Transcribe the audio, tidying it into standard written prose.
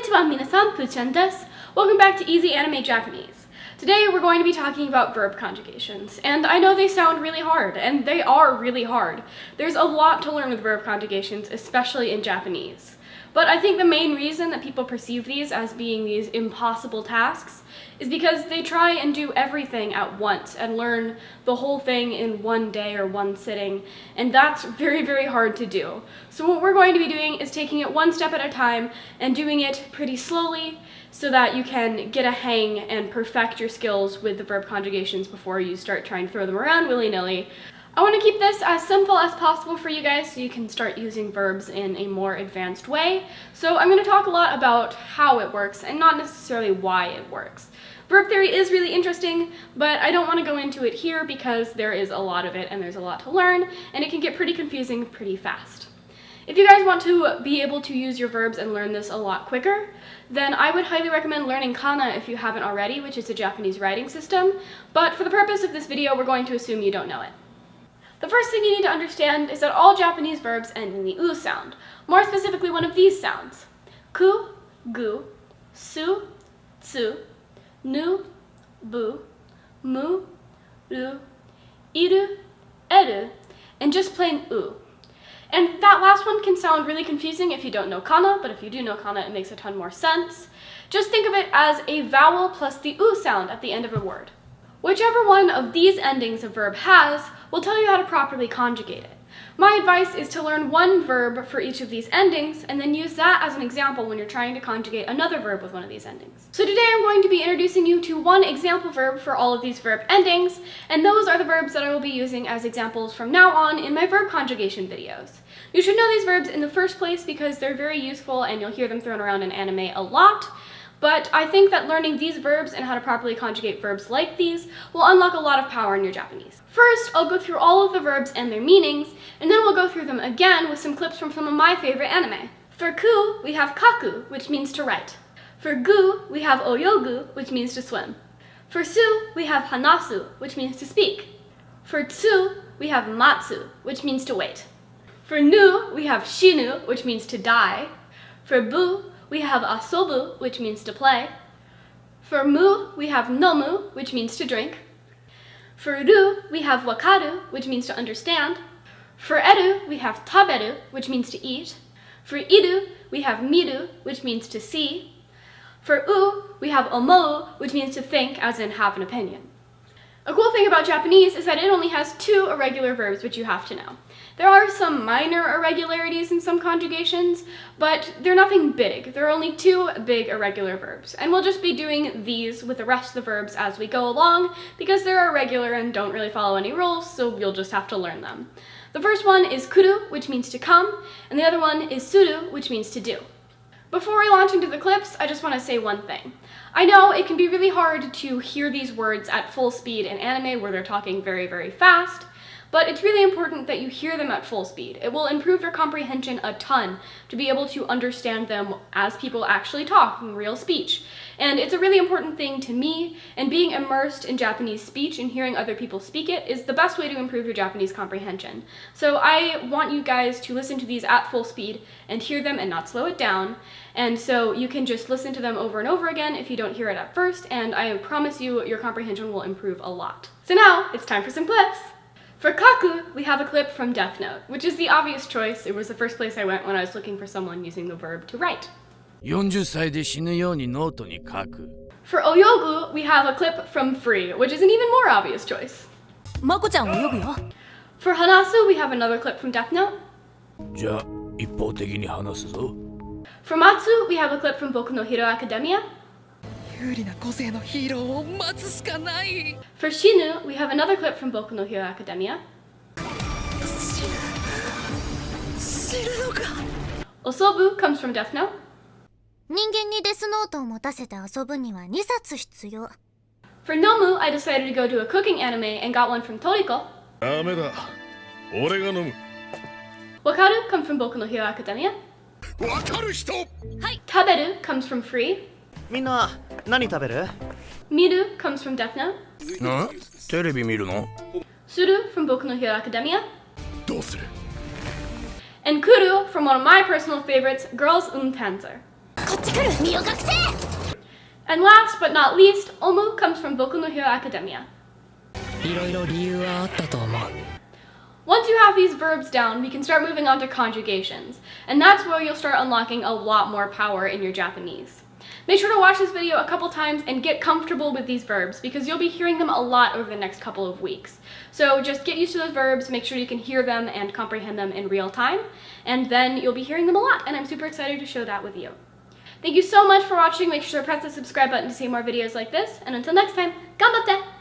Konnichiwa minasan, Pu-chan desu. Welcome back to Easy Anime Japanese. Today we're going to be talking about verb conjugations, and I know they sound really hard, and they are really hard. There's a lot to learn with verb conjugations, especially in Japanese. But I think the main reason that people perceive these as being these impossible tasks is because they try and do everything at once and learn the whole thing in one day or one sitting, and that's very, very hard to do. So what we're going to be doing is taking it one step at a time and doing it pretty slowly so that you can get a hang and perfect your skills with the verb conjugations before you start trying to throw them around willy-nilly. I want to keep this as simple as possible for you guys so you can start using verbs in a more advanced way. So I'm going to talk a lot about how it works and not necessarily why it works. Verb theory is really interesting, but I don't want to go into it here because there is a lot of it and there's a lot to learn, and it can get pretty confusing pretty fast. If you guys want to be able to use your verbs and learn this a lot quicker, then I would highly recommend learning kana if you haven't already, which is a Japanese writing system, but for the purpose of this video, we're going to assume you don't know it. The first thing you need to understand is that all Japanese verbs end in the u sound, more specifically one of these sounds. Ku, gu, su, tsu, nu, bu, mu, ru, iru, eru, and just plain u. And that last one can sound really confusing if you don't know kana, but if you do know kana, it makes a ton more sense. Just think of it as a vowel plus the u sound at the end of a word. Whichever one of these endings a verb has will tell you how to properly conjugate it. My advice is to learn one verb for each of these endings and then use that as an example when you're trying to conjugate another verb with one of these endings. So today I'm going to be introducing you to one example verb for all of these verb endings, and those are the verbs that I will be using as examples from now on in my verb conjugation videos. You should know these verbs in the first place because they're very useful and you'll hear them thrown around in anime a lot. But I think that learning these verbs and how to properly conjugate verbs like these will unlock a lot of power in your Japanese. First, I'll go through all of the verbs and their meanings, and then we'll go through them again with some clips from some of my favorite anime. For ku, we have kaku, which means to write. For gu, we have oyogu, which means to swim. For su, we have hanasu, which means to speak. For tsu, we have matsu, which means to wait. For nu, we have shinu, which means to die. For bu, we have asobu, which means to play. For mu, we have nomu, which means to drink. For ru, we have wakaru, which means to understand. For eru, we have taberu, which means to eat. For iru, we have miru, which means to see. For u, we have omou, which means to think, as in have an opinion. A cool thing about Japanese is that it only has 2 irregular verbs which you have to know. There are some minor irregularities in some conjugations, but they're nothing big. There are only 2 big irregular verbs, and we'll just be doing these with the rest of the verbs as we go along because they're irregular and don't really follow any rules, so you'll just have to learn them. The first one is kuru, which means to come, and the other one is suru, which means to do. Before we launch into the clips, I just want to say one thing. I know it can be really hard to hear these words at full speed in anime where they're talking very, very fast, but it's really important that you hear them at full speed. It will improve your comprehension a ton to be able to understand them as people actually talk in real speech. And it's a really important thing to me, and being immersed in Japanese speech and hearing other people speak it is the best way to improve your Japanese comprehension. So I want you guys to listen to these at full speed and hear them and not slow it down. And so you can just listen to them over and over again if you don't hear it at first, and I promise you your comprehension will improve a lot. So now it's time for some clips. For kaku, we have a clip from Death Note, which is the obvious choice. It was the first place I went when I was looking for someone using the verb to write. 40歳で死ぬようにノートに書く。 For oyogu, we have a clip from Free, which is an even more obvious choice. まこちゃん泳ぐよ。 For hanasu, we have another clip from Death Note. じゃあ一方的に話すぞ。 For matsu, we have a clip from Boku no Hero Academia. 有利な個性のヒーローを待つしかない。 For shinu, we have another clip from Boku no Hero Academia. 知るのか。 Asobu comes from Death Note. 人間にデスノートを持たせて遊ぶには2冊必要。 For nomu, I decided to go to a cooking anime and got one from Toriko. ダメだ。俺が飲む。 Wakaru comes from Boku no Hero Academia. わかる人。Taberu comes from Free. みんな何食べる？ Miru comes from Death Note. ん？テレビ見るの？ Suru from Boku no Hero Academia. どうする？ And kuru from one of my personal favorites, Girls Panzer. こっち来る身を隠せ And last but not least, omu comes from Boku no Hero Academia. いろいろ理由はあったと思う。 Once you have these verbs down, we can start moving on to conjugations, and that's where you'll start unlocking a lot more power in your Japanese. Make sure to watch this video a couple times and get comfortable with these verbs because you'll be hearing them a lot over the next couple of weeks. So just get used to those verbs, make sure you can hear them and comprehend them in real time, and then you'll be hearing them a lot, and I'm super excited to show that with you. Thank you so much for watching. Make sure to press the subscribe button to see more videos like this, and until next time, ganbatte!